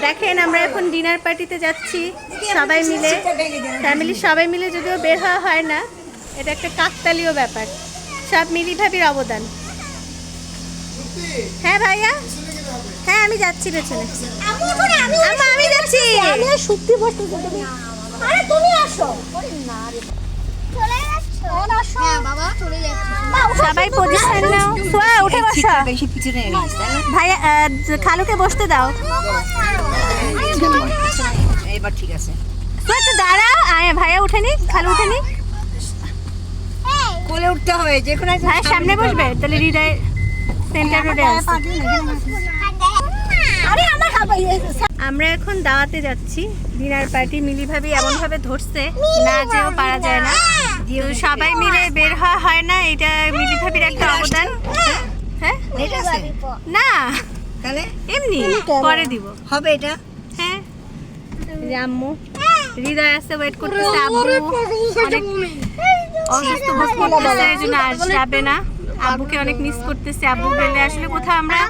দেখেন আমরা এখন ডিনার পার্টিতে যাচ্ছি সবাই মিলে, ফ্যামিলির সবাই মিলে। যদিও বের হওয়া হয় না, এটা একটা কাকতালীয় ব্যাপার, সব মিলি ভাবির অবদান। হ্যাঁ ভাইয়া, হ্যাঁ আমি যাচ্ছি পেছনে। আমি যাচ্ছি। সবাই পজিশন নাও। সোয়া উঠে বসো। ভাইয়া খালুকে বসতে দাও। এবার ঠিক আছে। সোয়া একটু দাঁড়াও। ভাইয়া উঠেনি, খালু উঠেনি। কোলে উঠতে হবে যে কোনো। ভাইয়া সামনে বসবে, তাহলে হৃদয় সেন্টার রোডে আছে। আমরা এখন দাওয়াতে যাচ্ছি, ডিনার পার্টি। মিলি ভাবি এমন ভাবে ধরছে না যেও পারা যায় না, সবাই মিলে বের হওয়া হয় না, এটা মিলি ভাবির একটা অবদান। হ্যাঁ না তাহলে এমনি পরে দিব হবে এটা। হ্যাঁ আম্মু হৃদয় আসতে ওয়েট করতেছে, আব্বু অনেক অসুস্থ বোধ করতেছে, এই জন্য আজ যাবে না। আব্বুকে অনেক মিস করতেছে। আব্বু গেলে আসলে কোথাও আমরা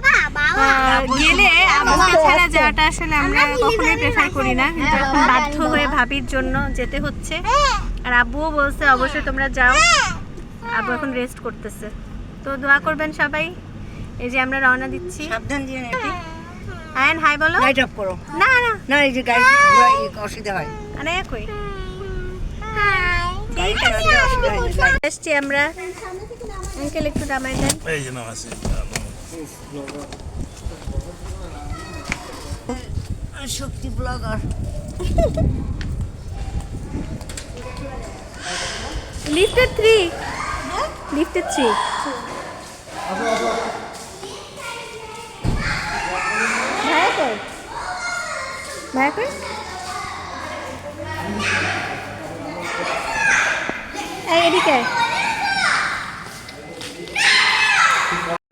গেলে আব্বুকে ছাড়া যাওয়াটা আসলে আমরা কখনোই প্রেফার করি না, কিন্তু এখন বাধ্য হয়ে ভাবির জন্য যেতে হচ্ছে। আর আব্বুও বলছে অবশ্যই তোমরা যাও। আব্বু এখন রেস্ট করতেছে, তো দোয়া করবেন সবাই। এই যে আমরা রওনা দিচ্ছি। সাবধান দিয়ে নাকি। আয়ন হাই বলো। লাইট অফ করো। না না না, এই যে গাড়ি ঘোড়া অসুবিধা হয়। আরে কই গাড়িটা অসুবিধা হয়। আসছি আমরা। আঙ্কেল একটু দামাই দেন। এই যে নাম আছে শক্তি ব্লগার। Lifted 3, lifted 3। ভাইয়া কই, ভাইয়া কই? এই এদিকে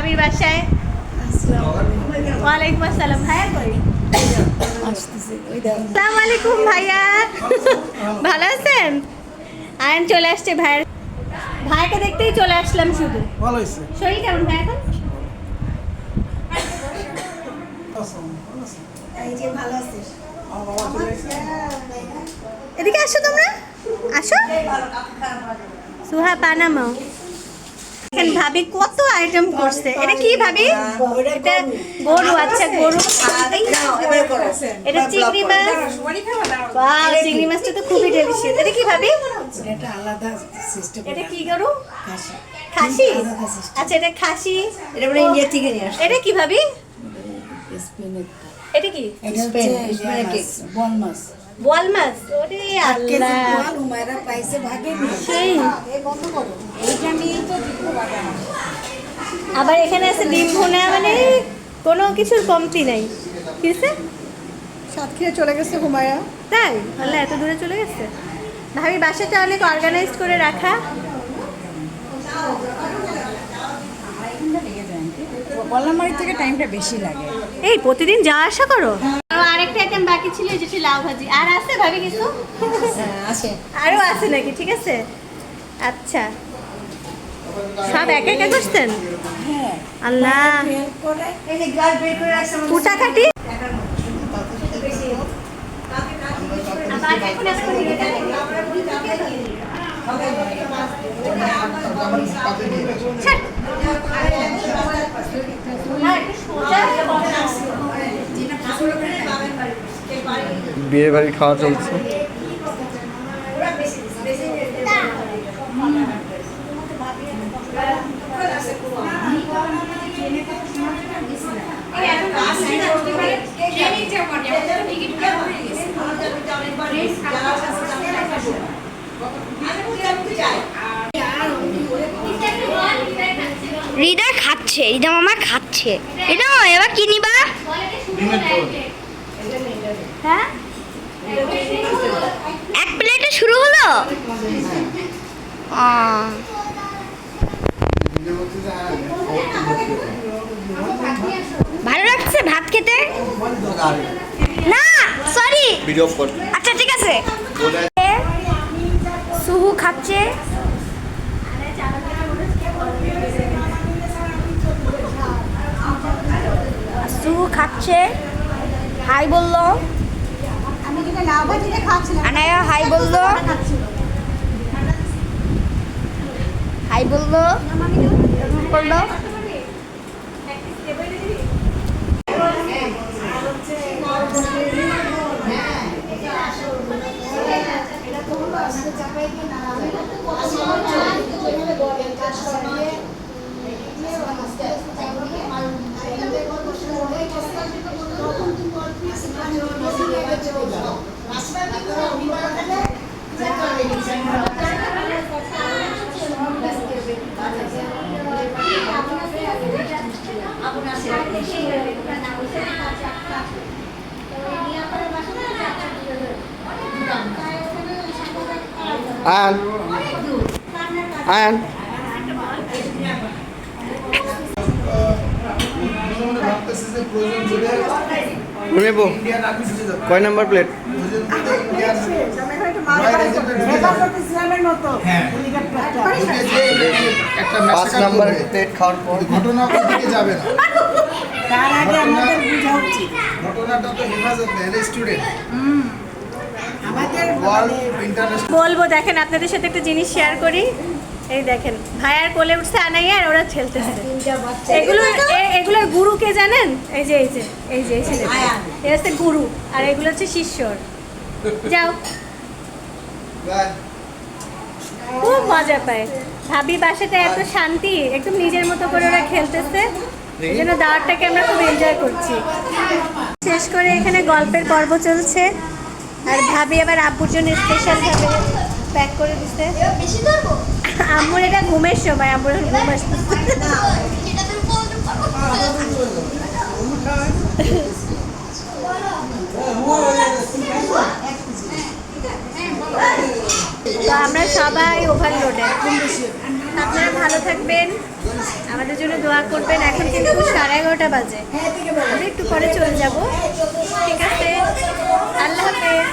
আমি বাসায়। ওয়ালাইকুম আসসালাম। ভাইয়া কই? আসসালামু আলাইকুম ভাইয়া, ভালো আছেন? আয়ন চলে আসছে ভাইয়ের, ভাইকে দেখতেই চলে আসলাম শুধু। ভালো হয়েছে। শরীর কেমন ভাই এখন? এদিকে আসো তোমরা, আসো। সুহা পানামা। এখন ভাবি কত আইটেম করছে। এটা কি ভাবি? এটা গরু। আচ্ছা গরু। এটা চিংড়ি মাছ। বাহ, চিংড়ি মাছটা তো খুবই ডেলিশিয়াস। এটা কি ভাবি? এটা আলাদা সিস্টেম। এটা কি গরু? খাসি। আচ্ছা এটা খাসি। এটা বলে ইন্ডিয়া থেকে নিয়ে আসছে। এটা কি ভাবি? এটা কি? বল মাছ। বোয়াল মাছ। ওরে আল্লাহ, বল উমায়রা পাইছে ভাগে সেই। এইটা নিয়েই তো দিতে পারে না। আবার এখানে আছে ডিম ভুনা, মানে কোনো কিছুর কমতি নাই। কি আছে? সাতক্ষীরা চলে গেছে হুমায়রা। তাই? আল্লাহ এত দূরে চলে গেছে। ভাবি বাসাটা অনেক অর্গানাইজ করে রাখা। বল্লামারি থেকে টাইমটা বেশি লাগে। এই প্রতিদিন যাওয়া আসা করো? আরেকটা আইটেম বাকি ছিল, যেটি লাউ ভাজি। আর আছে ভাবি কিছু? আছে। আরও আছে নাকি? ঠিক আছে, আচ্ছা। সব একা একা করছেন? হ্যাঁ। আল্লাহ, হেল্প করে। এই যে গ্লাস বের করে রাখছে। কুটাকাটি। বিয়ে বাড়ি খাওয়া চলছে। হৃদয় খাচ্ছে, হৃদয় মামা খাচ্ছে। হৃদয় এবার কি নিবা? হ্যাঁ, এক প্লেটে শুরু হলো। ভালো লাগছে ভাত খেতে? না সরি, আচ্ছা ঠিক আছে। সুহু খাচ্ছে, সুহু খাচ্ছে। হাই বললো, আমি যেটা লাউ ভাজিটা খাচ্ছিলাম আনায়া হাই বললো, হাই বললো, এরকম করলো। আয়ান আয়ান নেবো কয় নাম্বার প্লেট? একটা 5 নাম্বার প্লেট খাওয়ার পর ঘটনা ওদিকে যাবে না। তার আগে আমাদের বোঝা উচিত ঘটনাটা তো হেফাজত নেই, স্টুডেন্ট আমাদের ওয়ার্ল্ড ইন্টারন্যাশনাল। বলবো, দেখেন আপনাদের সাথে একটা জিনিস শেয়ার করি। এই দেখেন ভাইয়ার কোলে উঠছে আনাইয়া, আর ওরা খেলতেছে। এগুলোর গুরু কে জানেন? এই যে এই ছেলেটা, এ হচ্ছে গুরু, আর এগুলো হচ্ছে শিষ্যর। যাও, খুব মজা পায়। ভাবি বাসাটা এত শান্তি, একদম নিজের মতো করে ওরা খেলতেছে। এই জন্য দাওয়াতটাকে আমরা খুব এনজয় করছি। শেষ করে এখানে গল্পের পর্ব চলছে, আর ভাবি আবার আব্বুর জন্য স্পেশাল ভাবে প্যাক করে দিচ্ছে। বেশি ধরবো, আম্মুর এটা ঘুমের সময়, আম্মুর এখন ঘুম আসতেছে। সেটা তুমি বলতে তো আমরা সবাই ওভারলোডে। আপনারা ভালো থাকবেন, আমাদের জন্য দোয়া করবেন। এখন কিন্তু 11:30 বাজে, আমরা একটু পরে চলে যাব। ঠিক আছে, আল্লাহ হাফেজ।